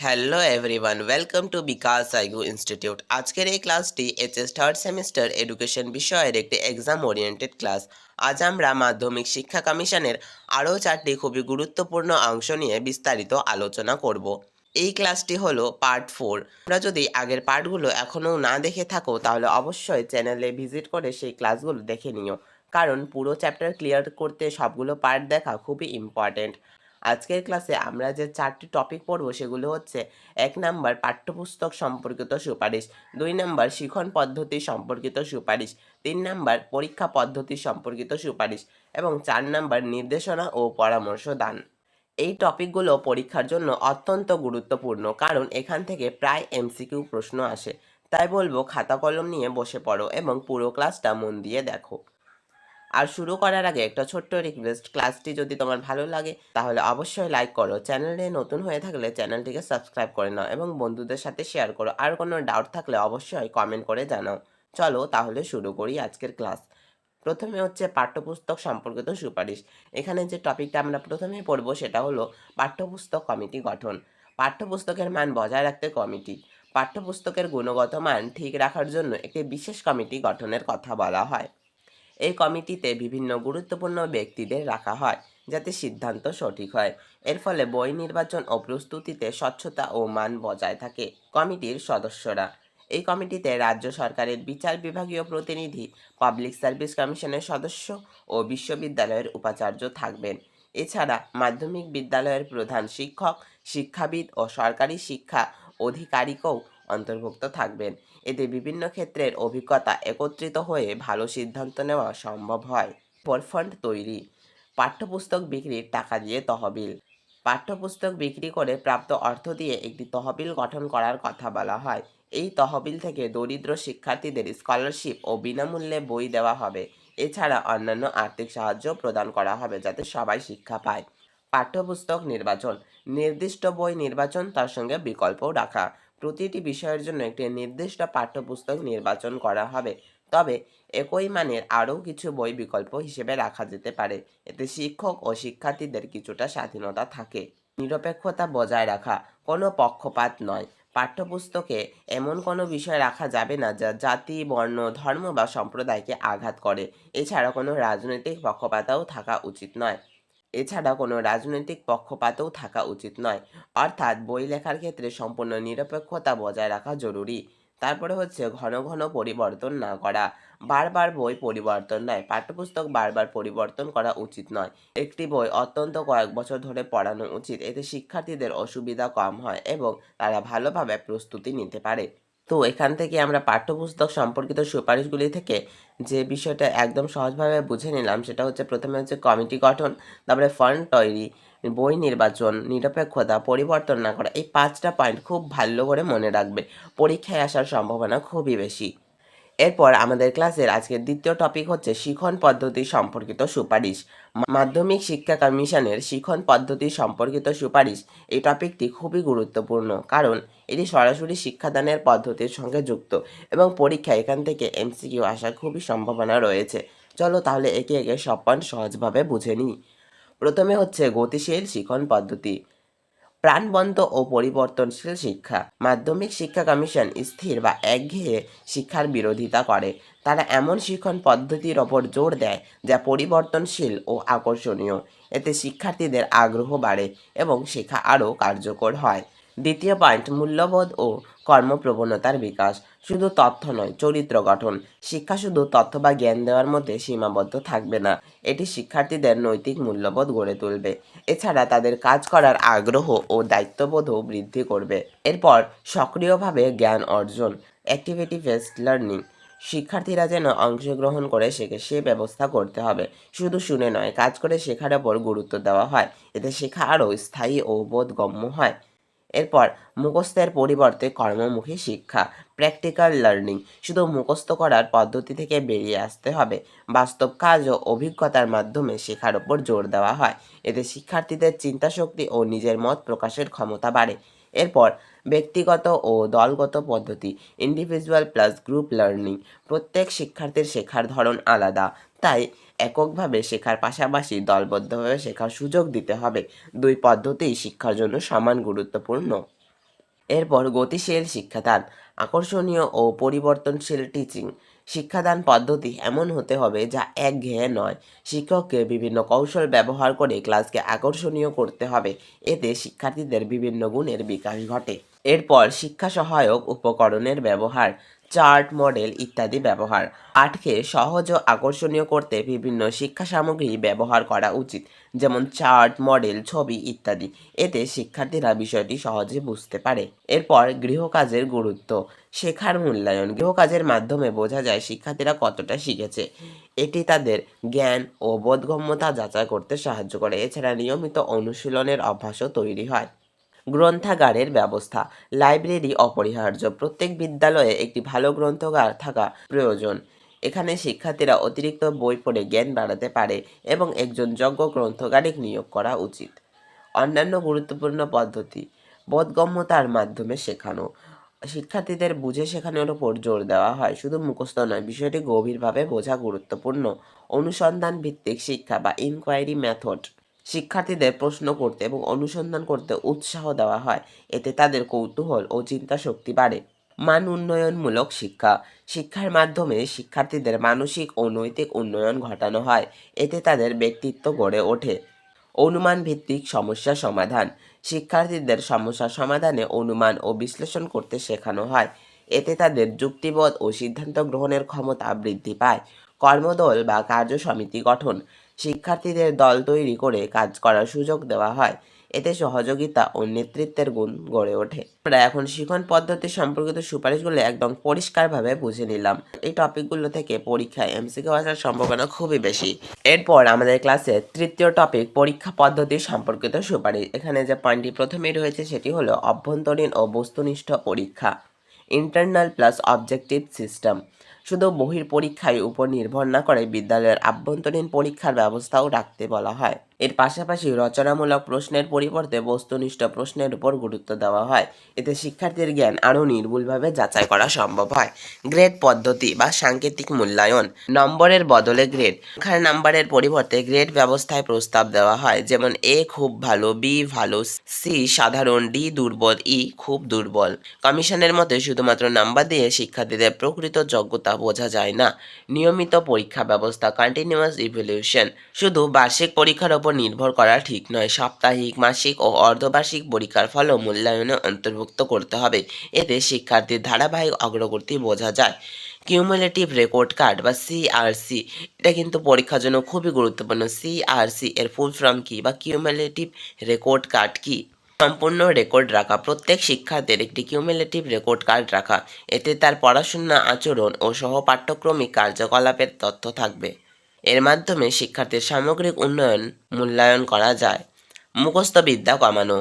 Hello everyone, welcome to Bikash আইগু institute. আজকের এই ক্লাসটি এইচএস থার্ড সেমিস্টার এডুকেশন বিষয়ের একটি এক্সাম ওরিয়েন্টেড ক্লাস। আজ আমরা মাধ্যমিক শিক্ষা কমিশনের আরও 4টি খুবই গুরুত্বপূর্ণ অংশ নিয়ে বিস্তারিত আলোচনা করব। এই ক্লাসটি হলো পার্ট 4। তোমরা যদি আগের পার্টগুলো এখনও না দেখে থাকো তাহলে অবশ্যই চ্যানেলে ভিজিট করে সেই ক্লাসগুলো দেখে নিও, কারণ পুরো চ্যাপ্টার ক্লিয়ার করতে সবগুলো পার্ট দেখা খুবই ইম্পর্ট্যান্ট। আজকের ক্লাসে আমরা যে 4টি টপিক পড়ব সেগুলো হচ্ছে: 1 নাম্বার পাঠ্যপুস্তক সম্পর্কিত সুপারিশ, 2 নাম্বার শিখন পদ্ধতি সম্পর্কিত সুপারিশ, 3 নাম্বার পরীক্ষা পদ্ধতি সম্পর্কিত সুপারিশ এবং 4 নাম্বার নির্দেশনা ও পরামর্শ দান। এই টপিকগুলো পরীক্ষার জন্য অত্যন্ত গুরুত্বপূর্ণ, কারণ এখান থেকে প্রায় এমসিকিউ প্রশ্ন আসে। তাই বলবো খাতা কলম নিয়ে বসে পড়ো এবং পুরো ক্লাসটা মন দিয়ে দেখো। আর শুরু করার আগে একটা ছোট্ট রিকোয়েস্ট, ক্লাসটি যদি তোমার ভালো লাগে তাহলে অবশ্যই লাইক করো, চ্যানেলে নতুন হয়ে থাকলে চ্যানেলটিকে সাবস্ক্রাইব করে নাও এবং বন্ধুদের সাথে শেয়ার করো। আর কোনো ডাউট থাকলে অবশ্যই কমেন্ট করে জানাও। চলো তাহলে শুরু করি আজকের ক্লাস। প্রথমে হচ্ছে পাঠ্যপুস্তক সম্পর্কিত সুপারিশ। এখানে যে টপিকটা আমরা প্রথমে পড়ব সেটা হলো পাঠ্যপুস্তক কমিটি গঠন। পাঠ্যপুস্তকের মান বজায় রাখতে কমিটি। পাঠ্যপুস্তকের গুণগত মান ঠিক রাখার জন্য একটি বিশেষ কমিটি গঠনের কথা বলা হয়। এই কমিটিতে বিভিন্ন গুরুত্বপূর্ণ ব্যক্তিদের রাখা হয় যাতে সিদ্ধান্ত সঠিক হয়। এর ফলে বই নির্বাচন ও প্রস্তুতিতে স্বচ্ছতা ও মান বজায় থাকে। কমিটির সদস্যরা: এই কমিটিতে রাজ্য সরকারের বিচার বিভাগীয় প্রতিনিধি, পাবলিক সার্ভিস কমিশনের সদস্য ও বিশ্ববিদ্যালয়ের উপাচার্য থাকবেন। এছাড়া মাধ্যমিক বিদ্যালয়ের প্রধান শিক্ষক, শিক্ষাবিদ ও সরকারি শিক্ষা আধিকারিকও অন্তর্ভুক্ত থাকবেন। এতে বিভিন্ন ক্ষেত্রের অভিজ্ঞতা একত্রিত হয়ে ভালো সিদ্ধান্ত নেওয়া সম্ভব হয়। ফান্ড তৈরি। পাঠ্যপুস্তক বিক্রির টাকা দিয়ে তহবিল। পাঠ্যপুস্তক বিক্রি করে প্রাপ্ত অর্থ দিয়ে একটি তহবিল গঠন করার কথা বলা হয়। এই তহবিল থেকে দরিদ্র শিক্ষার্থীদের স্কলারশিপ ও বিনামূল্যে বই দেওয়া হবে। এছাড়া অন্যান্য আর্থিক সাহায্য প্রদান করা হবে যাতে সবাই শিক্ষা পায়। পাঠ্যপুস্তক নির্বাচন। নির্দিষ্ট বই নির্বাচন, তার সঙ্গে বিকল্পও রাখা। প্রতিটি বিষয়ের জন্য একটি নির্দিষ্ট পাঠ্যপুস্তক নির্বাচন করা হবে, তবে একই মানের আরও কিছু বই বিকল্প হিসেবে রাখা যেতে পারে। এতে শিক্ষক ও শিক্ষার্থীদের কিছুটা স্বাধীনতা থাকে। নিরপেক্ষতা বজায় রাখা, কোনো পক্ষপাত নয়। পাঠ্যপুস্তকে এমন কোনো বিষয় রাখা যাবে না যা জাতি, বর্ণ, ধর্ম বা সম্প্রদায়কে আঘাত করে। এছাড়া কোনো রাজনৈতিক পক্ষপাতও থাকা উচিত নয়। অর্থাৎ বই লেখার ক্ষেত্রে সম্পূর্ণ নিরপেক্ষতা বজায় রাখা জরুরি। তারপরে হচ্ছে ঘন ঘন পরিবর্তন না করা। বারবার বই পরিবর্তন নয়, পাঠ্যপুস্তক বারবার পরিবর্তন করা উচিত নয়। একটি বই অত্যন্ত কয়েক বছর ধরে পড়ানো উচিত, এতে শিক্ষার্থীদের অসুবিধা কম হয় এবং তারা ভালোভাবে প্রস্তুতি নিতে পারে। তো এখান থেকে আমরা পাঠ্যপুস্তক সম্পর্কিত সুপারিশগুলি থেকে যে বিষয়টা একদম সহজভাবে বুঝে নিলাম সেটা হচ্ছে, প্রথমে হচ্ছে কমিটি গঠন, তারপরে ফান্ড তৈরি, বই নির্বাচন, নিরপেক্ষতা, পরিবর্তন না করা। এই 5টা পয়েন্ট খুব ভালো করে মনে রাখবে, পরীক্ষায় আসার সম্ভাবনা খুবই বেশি। এরপর আমাদের ক্লাসের আজকের দ্বিতীয় টপিক হচ্ছে শিখন পদ্ধতি সম্পর্কিত সুপারিশ। মাধ্যমিক শিক্ষা কমিশনের শিখন পদ্ধতি সম্পর্কিত সুপারিশ, এই টপিকটি খুবই গুরুত্বপূর্ণ, কারণ এটি সরাসরি শিক্ষাদানের পদ্ধতির সঙ্গে যুক্ত এবং পরীক্ষায় এখান থেকে এমসিকিউ আসার খুবই সম্ভাবনা রয়েছে। চলো তাহলে একে একে সব পয়েন্ট সহজভাবে বুঝে নিই। প্রথমে হচ্ছে গতিশীল শিখন পদ্ধতি। প্রাণবন্ত ও পরিবর্তনশীল শিক্ষা। মাধ্যমিক শিক্ষা কমিশন স্থির বা একঘেয়ে শিক্ষার বিরোধিতা করে। তারা এমন শিক্ষণ পদ্ধতির ওপর জোর দেয় যা পরিবর্তনশীল ও আকর্ষণীয়। এতে শিক্ষার্থীদের আগ্রহ বাড়ে এবং শেখা আরও কার্যকর হয়। দ্বিতীয় পয়েন্ট, মূল্যবোধ ও কর্মপ্রবণতার বিকাশ। শুধু তথ্য নয়, চরিত্র গঠন। শিক্ষা শুধু তথ্য বা জ্ঞান দেওয়ার মধ্যে সীমাবদ্ধ থাকবে না, এটি শিক্ষার্থীদের নৈতিক মূল্যবোধ গড়ে তুলবে। এছাড়া তাদের কাজ করার আগ্রহ ও দায়িত্ববোধও বৃদ্ধি করবে। এরপর সক্রিয়ভাবে জ্ঞান অর্জন, অ্যাক্টিভিটি বেসড লার্নিং। শিক্ষার্থীরা যেন অংশগ্রহণ করে শেখে সে ব্যবস্থা করতে হবে। শুধু শুনে নয়, কাজ করে শেখার ওপর গুরুত্ব দেওয়া হয়, এতে শেখা আরও স্থায়ী ও বোধগম্য হয়। এরপর মুখস্থের পরিবর্তে কর্মমুখী শিক্ষা, প্র্যাকটিক্যাল লার্নিং। শুধু মুখস্থ করার পদ্ধতি থেকে বেরিয়ে আসতে হবে, বাস্তব কাজ ও অভিজ্ঞতার মাধ্যমে শেখার ওপর জোর দেওয়া হয়। এতে শিক্ষার্থীদের চিন্তাশক্তি ও নিজের মত প্রকাশের ক্ষমতা বাড়ে। এরপর ব্যক্তিগত ও দলগত পদ্ধতি, ইন্ডিভিজুয়াল প্লাস গ্রুপ লার্নিং। প্রত্যেক শিক্ষার্থীর শেখার ধরন আলাদা, তাই এককভাবে শেখার পাশাপাশি দলবদ্ধভাবে শেখার সুযোগ দিতে হবে। দুই পদ্ধতিই শিক্ষার জন্য সমান গুরুত্বপূর্ণ। এরপর গতিশীল শিক্ষাদান, আকর্ষণীয় ও পরিবর্তনশীল টিচিং। শিক্ষাদান পদ্ধতি এমন হতে হবে যা একঘেয়ে নয়। শিক্ষককে বিভিন্ন কৌশল ব্যবহার করে ক্লাসকে আকর্ষণীয় করতে হবে। এতে শিক্ষার্থীদের বিভিন্ন গুণের বিকাশ ঘটে। এরপর শিক্ষা সহায়ক উপকরণের ব্যবহার, চার্ট, মডেল ইত্যাদি ব্যবহার। পাঠকে সহজ ও আকর্ষণীয় করতে বিভিন্ন শিক্ষা সামগ্রী ব্যবহার করা উচিত, যেমন চার্ট, মডেল, ছবি ইত্যাদি। এতে শিক্ষার্থীরা বিষয়টি সহজে বুঝতে পারে। এরপর গৃহকাজের গুরুত্ব, শেখার মূল্যায়ন। গৃহকাজের মাধ্যমে বোঝা যায় শিক্ষার্থীরা কতটা শিখেছে। এটি তাদের জ্ঞান ও বোধগম্যতা যাচাই করতে সাহায্য করে। এছাড়া নিয়মিত অনুশীলনের অভ্যাসও তৈরি হয়। গ্রন্থাগারের ব্যবস্থা, লাইব্রেরি অপরিহার্য। প্রত্যেক বিদ্যালয়ে একটি ভালো গ্রন্থাগার থাকা প্রয়োজন। এখানে শিক্ষার্থীরা অতিরিক্ত বই পড়ে জ্ঞান বাড়াতে পারে এবং একজন যোগ্য গ্রন্থগারিক নিয়োগ করা উচিত। অন্যান্য গুরুত্বপূর্ণ পদ্ধতি, বোধগম্যতার মাধ্যমে শেখানো। শিক্ষার্থীদের বুঝে শেখানোর উপর জোর দেওয়া হয়, শুধু মুখস্থ নয়, বিষয়টি গভীরভাবে বোঝা গুরুত্বপূর্ণ। অনুসন্ধান ভিত্তিক শিক্ষা বা ইনকোয়ারি মেথড, শিক্ষার্থীদের প্রশ্ন করতে এবং অনুসন্ধান করতে উৎসাহ দেওয়া হয়। এতে তাদের কৌতূহল ও চিন্তা শক্তি বাড়ে। মান উন্নয়নমূলক শিক্ষা, শিক্ষার মাধ্যমে শিক্ষার্থীদের মানসিক ও নৈতিক উন্নয়ন ঘটানো হয়। এতে তাদের ব্যক্তিত্ব গড়ে ওঠে। অনুমান ভিত্তিক সমস্যা সমাধান, শিক্ষার্থীদের সমস্যা সমাধানে অনুমান ও বিশ্লেষণ করতে শেখানো হয়। এতে তাদের যুক্তিবোধ ও সিদ্ধান্ত গ্রহণের ক্ষমতা বৃদ্ধি পায়। কর্মদল বা কার্য সমিতি গঠন, শিক্ষার্থীদের দল তৈরি করে কাজ করার সুযোগ দেওয়া হয়। এতে সহযোগিতা ও নেতৃত্বের গুণ গড়ে ওঠে। আমরা এখন শিখন পদ্ধতি সম্পর্কিত সুপারিশগুলো একদম পরিষ্কারভাবে বুঝে নিলাম। এই টপিকগুলো থেকে পরীক্ষায় এমসিকিউ আসার সম্ভাবনা খুবই বেশি। এরপর আমাদের ক্লাসে তৃতীয় টপিক পরীক্ষা পদ্ধতি সম্পর্কিত সুপারিশ। এখানে যে পয়েন্টটি প্রথমেই রয়েছে সেটি হলো অভ্যন্তরীণ ও বস্তুনিষ্ঠ পরীক্ষা, ইন্টারনাল প্লাস অবজেক্টিভ সিস্টেম। শুধু বহির পরীক্ষার উপর নির্ভর না করে বিদ্যালয়ের আভ্যন্তরীণ পরীক্ষার ব্যবস্থাও রাখতে বলা হয়। এর পাশাপাশি রচনামূলক প্রশ্নের পরিবর্তে বস্তুনিষ্ঠ প্রশ্নের উপর গুরুত্ব দেওয়া হয়। এতে শিক্ষার্থীর জ্ঞান আরও নির্ভুলভাবে যাচাই করা সম্ভব হয়। গ্রেড পদ্ধতি বা সাংকেতিক মূল্যায়ন, নম্বরের বদলে গ্রেড। পরীক্ষার নাম্বারের পরিবর্তে গ্রেড ব্যবস্থায় প্রস্তাব দেওয়া হয়, যেমন এ খুব ভালো, বি ভালো, সি সাধারণ, ডি দুর্বল, ই খুব দুর্বল। কমিশনের মতে শুধুমাত্র নাম্বার দিয়ে শিক্ষার্থীদের প্রকৃত যোগ্যতা বোঝা যায় না। নিয়মিত পরীক্ষা ব্যবস্থা, কন্টিনিউয়াস ইভ্যালুয়েশন। শুধু বার্ষিক পরীক্ষার ওপর নির্ভর করা ঠিক নয়, সাপ্তাহিক, মাসিক ও অর্ধবার্ষিক পরীক্ষার ফলও মূল্যায়নে অন্তর্ভুক্ত করতে হবে। এতে শিক্ষার্থীর ধারাবাহিক অগ্রগতি বোঝা যায়। কিউমুলেটিভ রেকর্ড কার্ড বা সিআরসি, এটা কিন্তু পরীক্ষার জন্য খুবই গুরুত্বপূর্ণ। সিআরসি এর ফুল ফর্ম কি বা কিউমুলেটিভ রেকর্ড কার্ড কি? সম্পূর্ণ রেকর্ড রাখা, প্রত্যেক শিক্ষার্থীর একটি কিউমুলেটিভ রেকর্ড কার্ড রাখা। এতে তার পড়াশোনা, আচরণ ও সহপাঠ্যক্রমিক কার্যকলাপের তথ্য থাকবে। এর মাধ্যমে শিক্ষার্থীর সামগ্রিক উন্নয়ন মূল্যায়ন করা যায়। মুখস্থ বিদ্যা কমানো,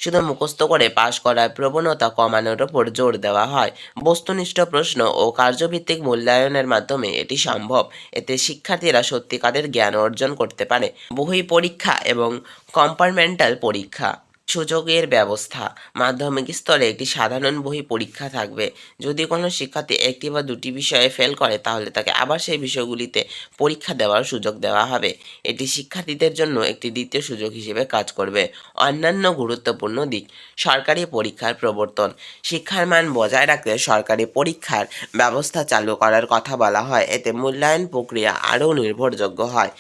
শুধু মুখস্থ করে পাশ করার প্রবণতা কমানোর ওপর জোর দেওয়া হয়। বস্তুনিষ্ঠ প্রশ্ন ও কার্যভিত্তিক মূল্যায়নের মাধ্যমে এটি সম্ভব। এতে শিক্ষার্থীরা সত্যিকারের জ্ঞান অর্জন করতে পারে। বহি পরীক্ষা এবং কম্পার্টমেন্টাল পরীক্ষা, সুযোগের ব্যবস্থা। মাধ্যমিক স্তরে একটি সাধারণ বহি পরীক্ষা থাকবে। যদি কোনো শিক্ষার্থী একটি বা দুটি বিষয়ে ফেল করে তাহলে তাকে আবার সেই বিষয়গুলিতে পরীক্ষা দেওয়ার সুযোগ দেওয়া হবে। এটি শিক্ষার্থীদের জন্য একটি দ্বিতীয় সুযোগ হিসেবে কাজ করবে। অন্যান্য গুরুত্বপূর্ণ দিক, সরকারি পরীক্ষার প্রবর্তন। শিক্ষার মান বজায় রাখতে সরকারি পরীক্ষার ব্যবস্থা চালু করার কথা বলা হয়। এতে মূল্যায়ন প্রক্রিয়া আরও নির্ভরযোগ্য হয়।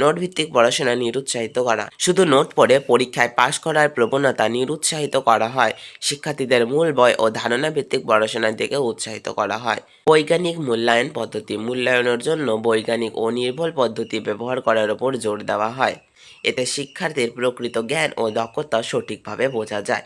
নোট ভিত্তিক পড়াশোনা নিরুৎসাহিত করা, শুধু নোট পড়ে পরীক্ষায় পাশ করার প্রবণতা নিরুৎসাহিত করা হয়। শিক্ষার্থীদের মূল বই ও ধারণা ভিত্তিক পড়াশোনার দিকে উৎসাহিত করা হয়। বৈজ্ঞানিক মূল্যায়ন পদ্ধতি, মূল্যায়নের জন্য বৈজ্ঞানিক ও নির্ভুল পদ্ধতি ব্যবহার করার উপর জোর দেওয়া হয়। এতে শিক্ষার্থীর প্রকৃত জ্ঞান ও দক্ষতা সঠিকভাবে বোঝা যায়।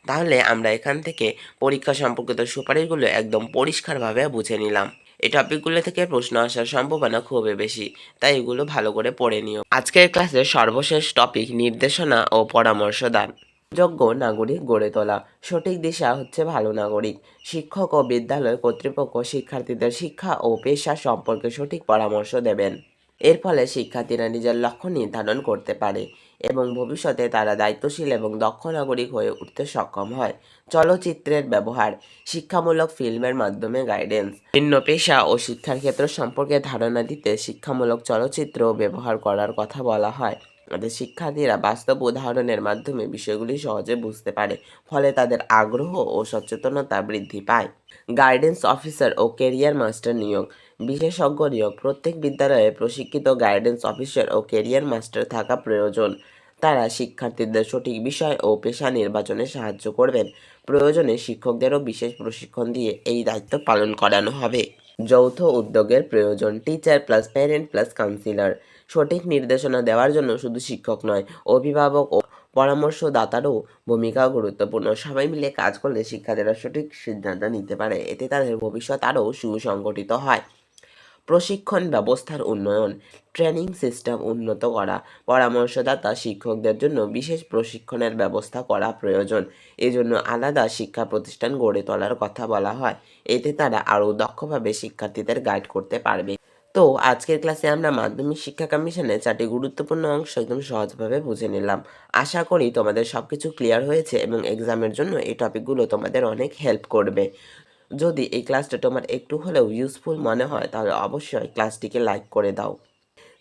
তাহলে আমরা এখান থেকে পরীক্ষা সম্পর্কিত সুপারিশগুলো একদম পরিষ্কারভাবে বুঝে নিলাম। এই টপিকগুলো থেকে প্রশ্ন আসার সম্ভাবনা খুবই বেশি, তাই এগুলো ভালো করে পড়ে নিও। আজকের ক্লাসের সর্বশেষ টপিক নির্দেশনা ও পরামর্শ দান। যোগ্য নাগরিক গড়ে তোলা, সঠিক দিশা হচ্ছে ভালো নাগরিক। শিক্ষক ও বিদ্যালয় কর্তৃপক্ষ শিক্ষার্থীদের শিক্ষা ও পেশা সম্পর্কে সঠিক পরামর্শ দেবেন। এর ফলে শিক্ষার্থীরা নিজের লক্ষ্য নির্ধারণ করতে পারে এবং ভবিষ্যতে তারা দায়িত্বশীল এবং দক্ষ নাগরিক হয়ে উঠতে সক্ষম হয়। চলচ্চিত্রের ব্যবহার, শিক্ষামূলক ফিল্মের মাধ্যমে গাইডেন্স। ভিন্ন পেশা ও শিক্ষার ক্ষেত্র সম্পর্কে ধারণা দিতে শিক্ষামূলক চলচ্চিত্র ব্যবহার করার কথা বলা হয়। আমাদের শিক্ষার্থীরা বাস্তব উদাহরণের মাধ্যমে বিষয়গুলি সহজে বুঝতে পারে, ফলে তাদের আগ্রহ ও সচেতনতা বৃদ্ধি পায়। গাইডেন্স অফিসার ও ক্যারিয়ার মাস্টার নিয়োগ। বিশেষজ্ঞ নিয়োগ। প্রত্যেক বিদ্যালয়ে প্রশিক্ষিত গাইডেন্স অফিসার ও ক্যারিয়ার মাস্টার থাকা প্রয়োজন। তারা শিক্ষার্থীদের সঠিক বিষয় ও পেশা নির্বাচনে সাহায্য করবেন। প্রয়োজনে শিক্ষকদেরও বিশেষ প্রশিক্ষণ দিয়ে এই দায়িত্ব পালন করানো হবে। যৌথ উদ্যোগের প্রয়োজন। Teacher plus parent plus councillor. সঠিক নির্দেশনা দেওয়ার জন্য শুধু শিক্ষক নয়, অভিভাবক ও পরামর্শদাতারও ভূমিকা গুরুত্বপূর্ণ। সবাই মিলে কাজ করলে শিক্ষার্থীরা সঠিক সিদ্ধান্ত নিতে পারে, এতে তাদের ভবিষ্যৎ আরও সুসংগঠিত হয়। প্রশিক্ষণ ব্যবস্থার উন্নয়ন। ট্রেনিং সিস্টেম উন্নত করা। পরামর্শদাতা শিক্ষকদের জন্য বিশেষ প্রশিক্ষণের ব্যবস্থা করা প্রয়োজন। এজন্য আলাদা শিক্ষা প্রতিষ্ঠান গড়ে তোলার কথা বলা হয়, এতে তারা আরও দক্ষভাবে শিক্ষার্থীদের গাইড করতে পারবে। তো আজকের ক্লাসে আমরা মাধ্যমিক শিক্ষা কমিশনের 4টি গুরুত্বপূর্ণ অংশ একদম সহজভাবে বুঝে নিলাম। আশা করি তোমাদের সবকিছু ক্লিয়ার হয়েছে এবং এক্সামের জন্য এই টপিকগুলো তোমাদের অনেক হেল্প করবে। যদি এই ক্লাসটা তোমার একটু হলেও ইউজফুল মনে হয় তাহলে অবশ্যই ক্লাসটিকে লাইক করে দাও,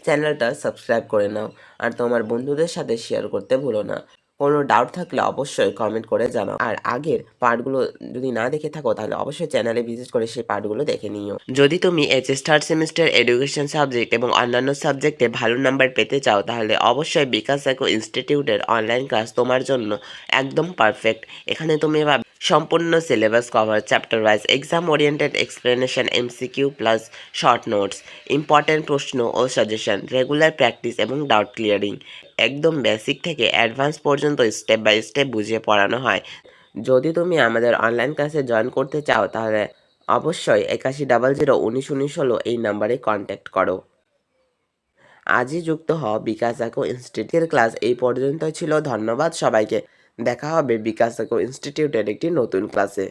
চ্যানেলটা সাবস্ক্রাইব করে নাও, আর তোমার বন্ধুদের সাথে শেয়ার করতে ভুলো না। কোনো ডাউট থাকলে অবশ্যই কমেন্ট করে জানাও। আর আগের পার্টগুলো যদি না দেখে থাকো তাহলে অবশ্যই চ্যানেলে ভিজিট করে সেই পার্টগুলো দেখে নিও। যদি তুমি HS third semester education subject এবং অন্যান্য সাবজেক্টে ভালো নাম্বার পেতে চাও তাহলে অবশ্যই বিকাশ সাইকো ইনস্টিটিউটের অনলাইন ক্লাস তোমার জন্য একদম পারফেক্ট। এখানে তুমি পাবে সম্পূর্ণ syllabus cover, chapter wise exam oriented explanation, MCQ plus short notes, important প্রশ্ন ও সাজেশন, রেগুলার প্র্যাকটিস এবং ডাউট ক্লিয়ারিং। একদম বেসিক থেকে অ্যাডভান্স পর্যন্ত স্টেপ বাই স্টেপ বুঝিয়ে পড়ানো হয়। যদি তুমি আমাদের অনলাইন ক্লাসে জয়েন করতে চাও তাহলে অবশ্যই 81001919 এই নাম্বারে কন্ট্যাক্ট করো। আজই যুক্ত হও বিকাশ সাইকো ইনস্টিটিউটের ক্লাস এই পর্যন্তই ছিল। ধন্যবাদ সবাইকে। দেখা হবে বিকাশ সাইকো ইনস্টিটিউটের একটি নতুন ক্লাসে।